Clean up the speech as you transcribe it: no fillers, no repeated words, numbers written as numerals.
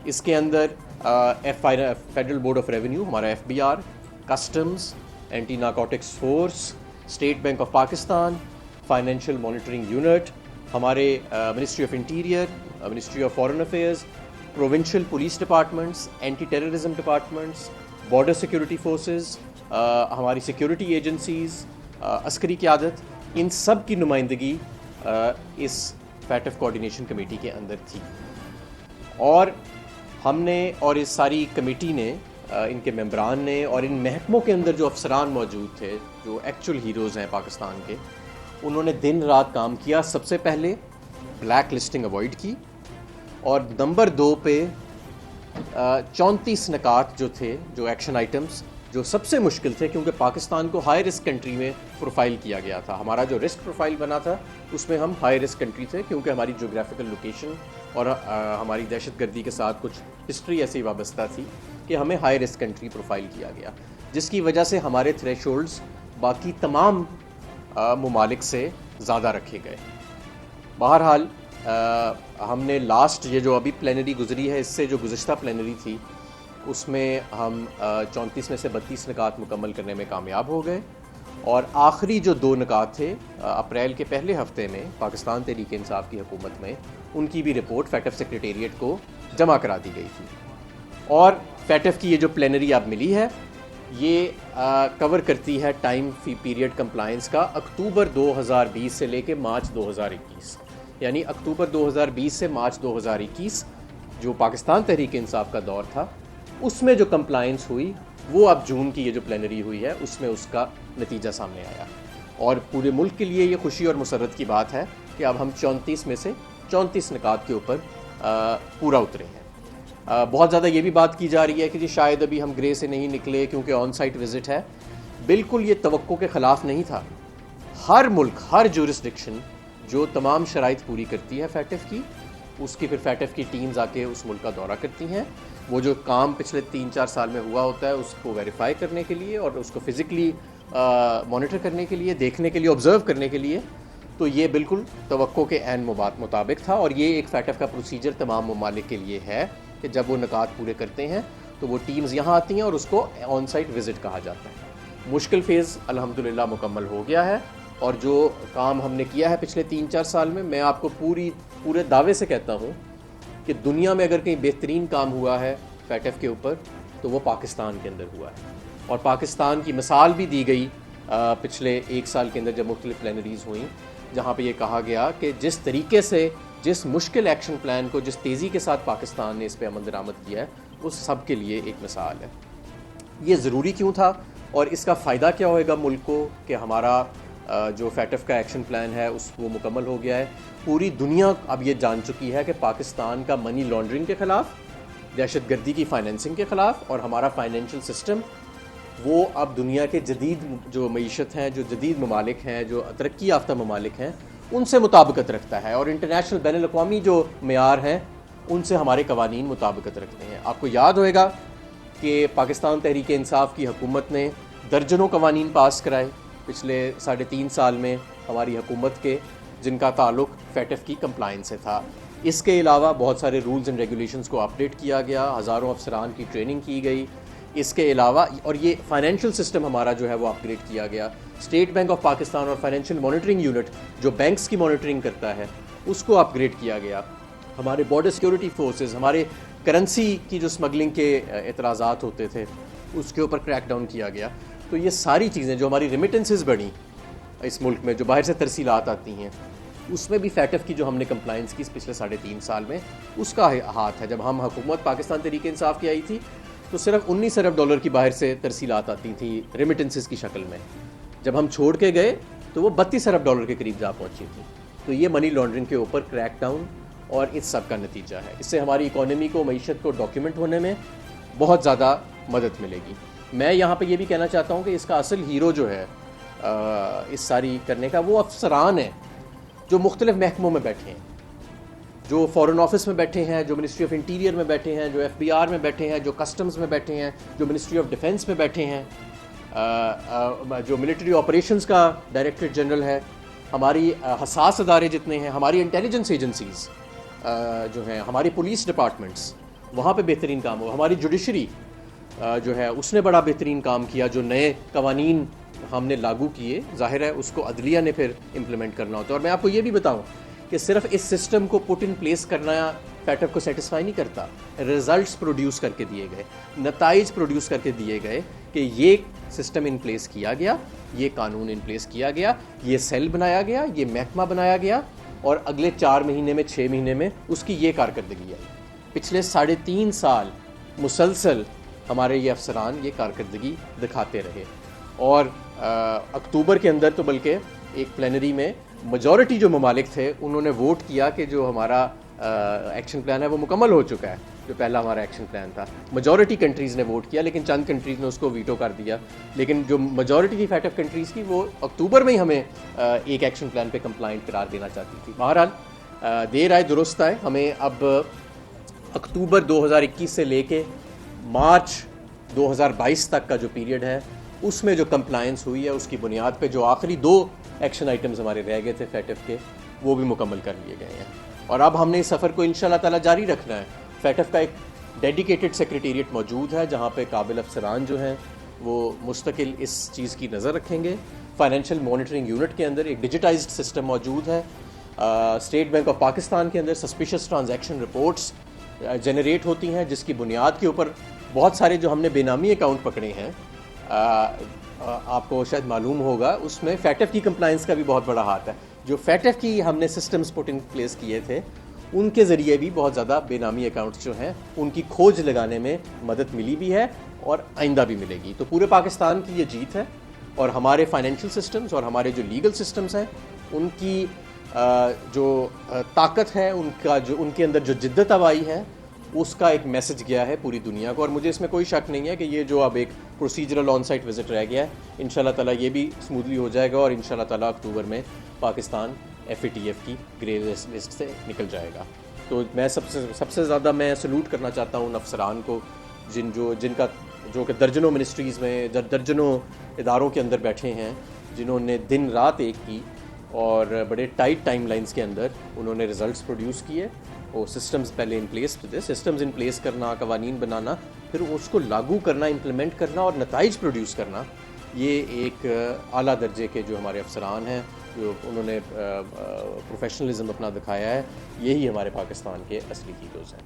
اس کے اندر federal board of revenue, ہمارا FBI، customs, anti narcotics force, state bank of Pakistan, financial monitoring unit, ہمارے ministry of interior, ministry of foreign affairs, provincial police departments, anti terrorism departments, border security forces, ہماری security agencies, عسکری قیادت، ان سب کی نمائندگی اس FATF coordination committee کے اندر تھی. اور ہم نے اور اس ساری کمیٹی نے، ان کے ممبران نے اور ان محکموں کے اندر جو افسران موجود تھے جو ایکچوئل ہیروز ہیں پاکستان کے، انہوں نے دن رات کام کیا. سب سے پہلے بلیک لسٹنگ اوائڈ کی، اور نمبر 2 پہ 34 نکات جو تھے، جو ایکشن آئٹمز جو سب سے مشکل تھے، کیونکہ پاکستان کو ہائی رسک کنٹری میں پروفائل کیا گیا تھا. ہمارا جو رسک پروفائل بنا تھا اس میں ہم ہائی رسک کنٹری تھے، کیونکہ ہماری جغرافیکل لوکیشن اور ہماری دہشت گردی کے ساتھ کچھ ہسٹری ایسی وابستہ تھی کہ ہمیں ہائی رسک کنٹری پروفائل کیا گیا، جس کی وجہ سے ہمارے تھریش ہولڈز باقی تمام ممالک سے زیادہ رکھے گئے. بہرحال ہم نے لاسٹ یہ جو ابھی پلینری گزری ہے، اس سے جو گزشتہ پلینری تھی اس میں ہم 34 میں سے 32 نکات مکمل کرنے میں کامیاب ہو گئے. اور آخری جو 2 نکات تھے اپریل کے پہلے ہفتے میں پاکستان تحریک انصاف کی حکومت میں، ان کی بھی رپورٹ فیٹف سیکریٹریٹ کو جمع کرا دی گئی تھی. اور فیٹف کی یہ جو پلینری اب ملی ہے، یہ کور کرتی ہے ٹائم فی پیریڈ کمپلائنس کا اکتوبر 2020 سے لے کے مارچ 2021، یعنی اکتوبر 2020 سے مارچ 2021 جو پاکستان تحریک انصاف کا دور تھا، اس میں جو کمپلائنس ہوئی وہ اب جون کی یہ جو پلینری ہوئی ہے اس میں اس کا نتیجہ سامنے آیا. اور پورے ملک کے لیے یہ خوشی اور مسرت کی بات ہے کہ اب ہم 34 میں سے 34 نکات کے اوپر پورا اترے ہیں. بہت زیادہ یہ بھی بات کی جا رہی ہے کہ جی شاید ابھی ہم گرے سے نہیں نکلے کیونکہ آن سائٹ وزٹ ہے. بالکل یہ توقع کے خلاف نہیں تھا. ہر ملک، ہر جورسڈکشن جو تمام شرائط پوری کرتی ہے فیٹف کی، اس کی پھر فیٹف کی ٹیمز آ کے اس ملک کا دورہ کرتی ہیں. وہ جو کام پچھلے 3-4 سال میں ہوا ہوتا ہے اس کو ویریفائی کرنے کے لیے اور اس کو فزیکلی مانیٹر کرنے کے لیے، دیکھنے کے لیے، آبزرو کرنے کے لیے. تو یہ بالکل توقع کے عین مطابق تھا. اور یہ ایک فیٹف کا پروسیجر تمام ممالک کے لیے ہے کہ جب وہ نکات پورے کرتے ہیں تو وہ ٹیمز یہاں آتی ہیں اور اس کو آن سائٹ وزٹ کہا جاتا ہے. مشکل فیز الحمدللہ مکمل ہو گیا ہے. اور جو کام ہم نے کیا ہے پچھلے 3-4 سال میں آپ کو پورے دعوے سے کہتا ہوں کہ دنیا میں اگر کہیں بہترین کام ہوا ہے فیٹف کے اوپر تو وہ پاکستان کے اندر ہوا ہے. اور پاکستان کی مثال بھی دی گئی پچھلے 1 سال کے اندر جب مختلف پلینریز ہوئیں، جہاں پہ یہ کہا گیا کہ جس طریقے سے، جس مشکل ایکشن پلان کو جس تیزی کے ساتھ پاکستان نے اس پہ عمل درآمد کیا ہے، اس سب کے لیے ایک مثال ہے. یہ ضروری کیوں تھا اور اس کا فائدہ کیا ہوئے گا ملک کو کہ ہمارا جو فیٹف کا ایکشن پلان ہے وہ مکمل ہو گیا ہے. پوری دنیا اب یہ جان چکی ہے کہ پاکستان کا منی لانڈرنگ کے خلاف، دہشت گردی کی فائنینسنگ کے خلاف، اور ہمارا فائنینشیل سسٹم وہ اب دنیا کے جدید جو معیشت ہیں، جو جدید ممالک ہیں، جو ترقی یافتہ ممالک ہیں، ان سے مطابقت رکھتا ہے. اور انٹرنیشنل بین الاقوامی جو معیار ہیں ان سے ہمارے قوانین مطابقت رکھتے ہیں. آپ کو یاد ہوئے گا کہ پاکستان تحریک انصاف کی حکومت نے درجنوں قوانین پاس کرائے پچھلے 3.5 سال میں ہماری حکومت کے، جن کا تعلق فیٹف کی کمپلائنس سے تھا. اس کے علاوہ بہت سارے رولز اینڈ ریگولیشنز کو اپڈیٹ کیا گیا، ہزاروں افسران کی ٹریننگ کی گئی. اس کے علاوہ اور یہ فائنینشیل سسٹم ہمارا جو ہے وہ اپ گریڈ کیا گیا. اسٹیٹ بینک آف پاکستان اور فائنینشیل مانیٹرنگ یونٹ جو بینکس کی مانیٹرنگ کرتا ہے اس کو اپ گریڈ کیا گیا. ہمارے بارڈر سیکورٹی فورسز، ہمارے کرنسی کی جو اسمگلنگ کے اعتراضات ہوتے تھے اس کے اوپر کریک ڈاؤن کیا گیا. تو یہ ساری چیزیں جو ہماری ریمیٹنسز بڑھیں اس ملک میں، جو باہر سے ترسیلات آتی ہیں، اس میں بھی فیٹف کی جو ہم نے کمپلائنس کی پچھلے 3.5 سال میں، اس کا ہاتھ ہے. جب ہم حکومت پاکستان تحریک انصاف کی آئی تھی تو صرف 19 ارب ڈالر کی باہر سے ترسیلات آتی تھیں ریمیٹنسز کی شکل میں. جب ہم چھوڑ کے گئے تو وہ 32 ارب ڈالر کے قریب جا پہنچی تھی. تو یہ منی لانڈرنگ کے اوپر کریک ڈاؤن اور اس سب کا نتیجہ ہے. اس سے ہماری اکانومی کو، معیشت کو ڈاکیومنٹ ہونے میں بہت زیادہ مدد ملے گی. میں یہاں پہ یہ بھی کہنا چاہتا ہوں کہ اس کا اصل ہیرو جو ہے اس ساری کرنے کا، وہ افسران ہیں جو مختلف محکموں میں بیٹھے ہیں، جو فورن آفس میں بیٹھے ہیں، جو منسٹری آف انٹیریئر میں بیٹھے ہیں، جو FBI میں بیٹھے ہیں، جو کسٹمز میں بیٹھے ہیں، جو منسٹری آف ڈیفنس میں بیٹھے ہیں، جو ملٹری آپریشنز کا ڈائریکٹر جنرل ہے. ہماری حساس ادارے جتنے ہیں، ہماری انٹیلیجنس ایجنسیز جو ہیں، ہماری پولیس ڈپارٹمنٹس، وہاں پہ بہترین کام ہوا. ہماری جوڈیشری جو ہے اس نے بڑا بہترین کام کیا. جو نئے قوانین ہم نے لاگو کیے، ظاہر ہے اس کو عدلیہ نے پھر امپلیمنٹ کرنا ہوتا ہے. اور میں آپ کو یہ بھی بتاؤں کہ صرف اس سسٹم کو پٹ ان پلیس کرنا فیٹ ایف کو سیٹسفائی نہیں کرتا. ریزلٹس پروڈیوس کر کے دیے گئے، نتائج پروڈیوس کر کے دیے گئے کہ یہ سسٹم ان پلیس کیا گیا، یہ قانون ان پلیس کیا گیا، یہ سیل بنایا گیا، یہ محکمہ بنایا گیا، اور اگلے 4 مہینے میں 6 مہینے میں اس کی یہ کارکردگی آئی. پچھلے 3.5 سال مسلسل ہمارے یہ افسران یہ کارکردگی دکھاتے رہے. اور اکتوبر کے اندر تو بلکہ ایک پلینری میں میجورٹی جو ممالک تھے انہوں نے ووٹ کیا کہ جو ہمارا ایکشن پلان ہے وہ مکمل ہو چکا ہے. جو پہلا ہمارا ایکشن پلان تھا میجورٹی کنٹریز نے ووٹ کیا، لیکن چند کنٹریز نے اس کو ویٹو کر دیا. لیکن جو میجورٹی تھی فیٹ ایف کنٹریز کی، وہ اکتوبر میں ہی ہمیں ایک ایکشن پلان پہ کمپلائنٹ قرار دینا چاہتی تھی. بہرحال دیر آئے درست آئے. ہمیں اب اکتوبر 2021 سے لے کے مارچ 2022 تک کا جو پیریڈ ہے اس میں جو کمپلائنس ہوئی ہے اس کی بنیاد پہ جو آخری 2 ایکشن آئٹمز ہمارے رہ گئے تھے فیٹ ایف کے، وہ بھی مکمل کر لیے گئے ہیں. اور اب ہم نے اس سفر کو انشاءاللہ تعالی جاری رکھنا ہے. فیٹ ایف کا ایک ڈیڈیکیٹڈ سیکریٹریٹ موجود ہے جہاں پہ قابل افسران جو ہیں وہ مستقل اس چیز کی نظر رکھیں گے. فائنینشیل مانیٹرنگ یونٹ کے اندر ایک ڈیجیٹائزڈ سسٹم موجود ہے. اسٹیٹ بینک آف پاکستان کے اندر سسپیشس ٹرانزیکشن رپورٹس جنریٹ ہوتی ہیں، جس کی بنیاد کے اوپر بہت سارے جو ہم نے بے نامی اکاؤنٹ پکڑے ہیں، آپ کو شاید معلوم ہوگا اس میں فیٹ ایف کی کمپلائنس کا بھی بہت بڑا ہاتھ ہے. جو فیٹ ایف کی ہم نے سسٹمز پٹ ان پلیس کیے تھے ان کے ذریعے بھی بہت زیادہ بے نامی اکاؤنٹس جو ہیں ان کی کھوج لگانے میں مدد ملی بھی ہے اور آئندہ بھی ملے گی. تو پورے پاکستان کی یہ جیت ہے، اور ہمارے فائنینشیل سسٹمز اور ہمارے جو لیگل سسٹمز ہیں ان کی جو طاقت ہے، ان کے اندر جو جدت آئی ہے، اس کا ایک میسج گیا ہے پوری دنیا کو. اور مجھے اس میں کوئی شک نہیں ہے کہ یہ جو اب ایک پروسیجرل آن سائٹ وزٹ رہ گیا ہے، انشاءاللہ تعالیٰ یہ بھی اسموتھلی ہو جائے گا، اور انشاءاللہ تعالیٰ اکتوبر میں پاکستان FATF کی گرے لسٹ سے نکل جائے گا. تو میں سب سے زیادہ میں سلوٹ کرنا چاہتا ہوں ان افسران کو جن کا جو کہ درجنوں منسٹریز میں درجنوں اداروں کے اندر بیٹھے ہیں، جنہوں نے دن رات ایک کی اور بڑے ٹائٹ ٹائم لائنز کے اندر انہوں نے ریزلٹس پروڈیوس کیے. وہ سسٹمز پہلے ان پلیس تھے، سسٹمز ان پلیس کرنا، قوانین بنانا، پھر اس کو لاگو کرنا، امپلیمنٹ کرنا اور نتائج پروڈیوس کرنا، یہ ایک اعلیٰ درجے کے جو ہمارے افسران ہیں، جو انہوں نے پروفیشنلزم اپنا دکھایا ہے، یہی ہمارے پاکستان کے اصلی ہیروز ہیں.